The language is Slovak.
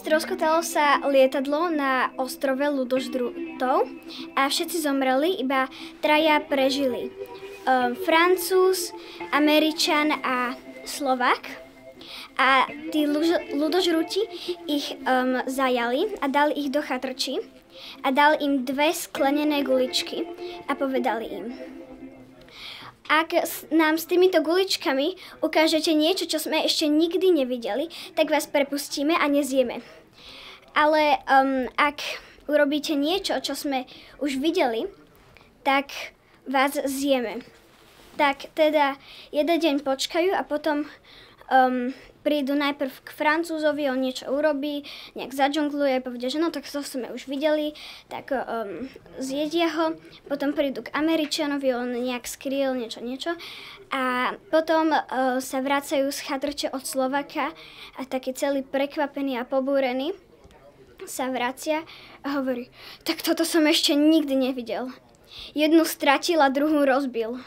Stroskotalo sa lietadlo na ostrove ľudoždrutov a všetci zomreli, iba traja prežili. Francúz, Američan a Slovák. A tí ľudožruti ich zajali a dali ich do chatrčí a dali im 2 sklenené guličky a povedali im: ak nám s týmito guličkami ukážete niečo, čo sme ešte nikdy nevideli, tak vás prepustíme a nezjeme. Ale ak urobíte niečo, čo sme už videli, tak vás zjeme. Tak teda jeden deň počkajú a potom prídu najprv k Francúzovi, on niečo urobí, nejak zadžongluje, povedia, že no tak to sme už videli, tak zjedia ho. Potom prídu k Američanovi, on nejak skryl niečo. A potom sa vracajú z chatrče od Slováka a taký celý prekvapený a pobúrený sa vracia a hovorí: tak toto som ešte nikdy nevidel. Jednu stratil a druhú rozbil.